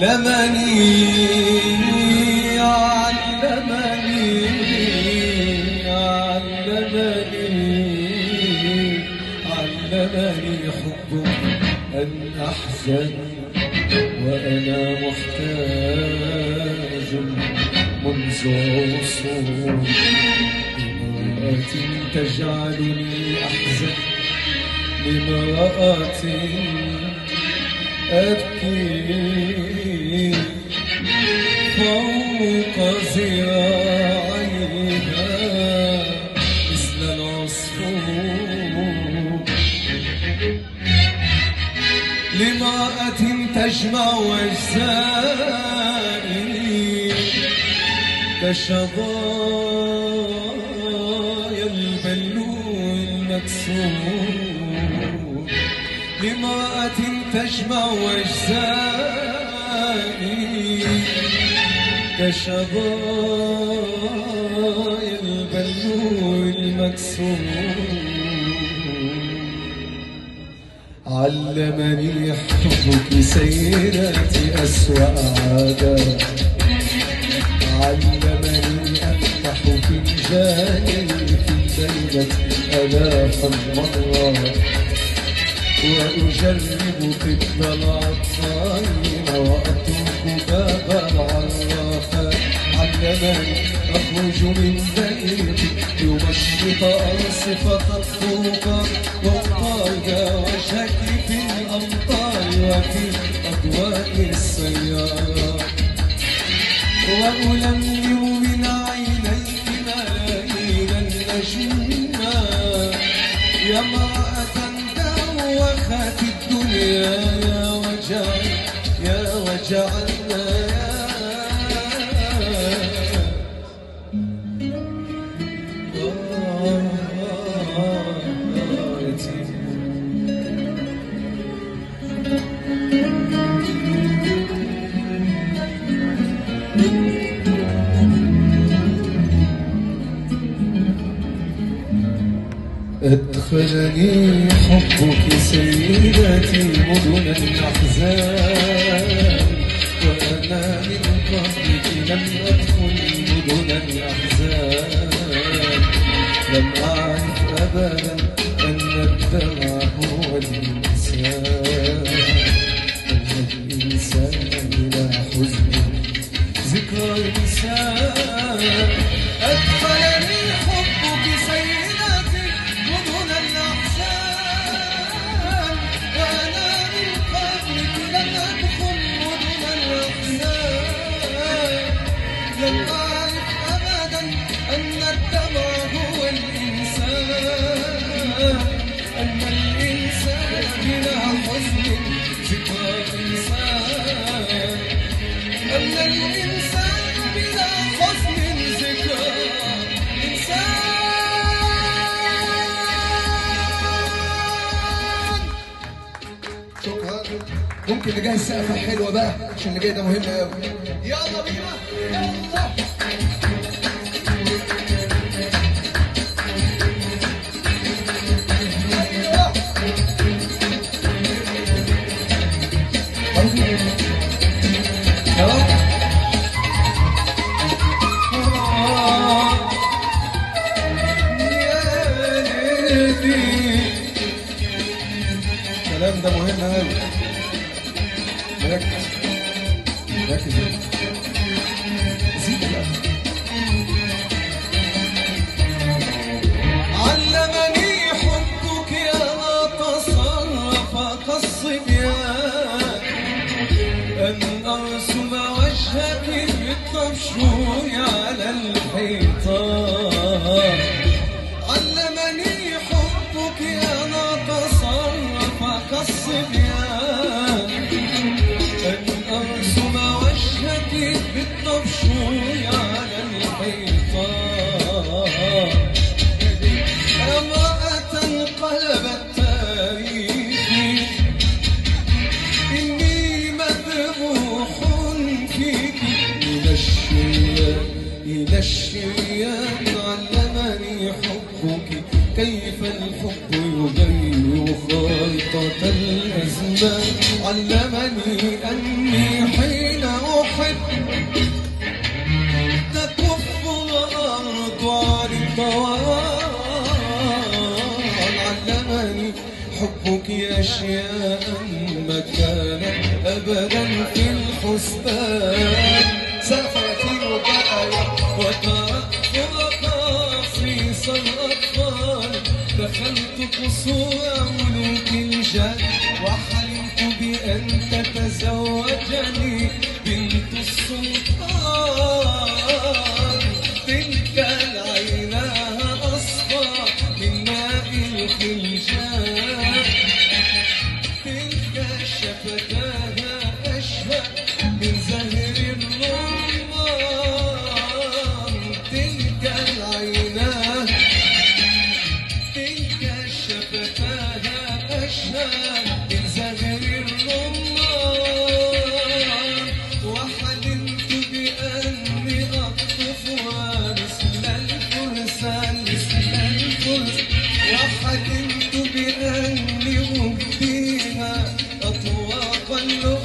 علمني حبك أن أحزن وأنا محتاج منذ عصور لامرأة تجعلني أحزن، لامرأة أبكي فوق ذراعيها مثل العصفور، لامرأة تجمع أجزائي كشظايا البلور المكسور، لامرأة تجمع أجزائي كشظايا البلور المكسور. علمني حبك سيرتي أسوأ عادات، علمني أفتح فنجاني في الليلة آلاف المرات، وأجرب طفل العطارين وأترك باب العرافات. علمني أخرج من بيتي لأمشط أرصفة الطرقات، وأطالع وجهك في الأمطار وفي أضواء السيارات، وألملم من عينيك ملايين النجمات. يا امرأة دوخت الدنيا يا وجع يا وجع أدخلني حبك سيدتي مدن الأحزان، وأنا من قبلك لم أدخل مدن الأحزان. لم أعرف أبدا أن الدمع هو الإنسان، أن الإنسان بلا حزن ذكرى الإنسان. أدخلني حبك سيدتي مدن الأحزان، وأنا من قبلك لم أدخل مدن الأحزان. لم أعرف أبدا أن الدمع هو الإنسان، أن الإنسان بلا حزن ذكرى الإنسان، أن الإنسان بلا حزن ذكرى الإنسان. شكرا. ممكن نجهز سقفة حلوة بقى عشان اللي جاي ده مهم قوي. يلا بينا يلا. الكلام ده مهم قوي، ركز ركز زيد بقى. علمني حبك يا تصرف كالصبيان، أن أرسم وجهك بالطبشور على الحيطان. علمني حبك يا تصرف كالصبيان، أن أرسم وجهك بالطبشور على الحيطان. امرأة قلبت تاريخي، إني مذبوح فيك إلى الشريان. علمني حبك كيف الحب يغير خارطة خطى الأزمان علمني أني حين أحب تكف الأرض عن الطوال. علمني حبك أشياء ما كانت أبدا في الحسبان. سافرتي وبقى وتركت أقاصيص الأطفال. دخلت قصور ملوك الجد وحلمت بأن تتزوجني بنت السلطان. تلك العيناها أصفى من ماء الخنجان. تلك شفتاها أشهى من زهر الرمان. تلك العيناها تلك شفتاها أشهى من زهر الرمان. وحلمت بأني أقطفها مثل الفرسان مثل الفرس. وحلمت بأني أهديها أطواق اللؤلؤ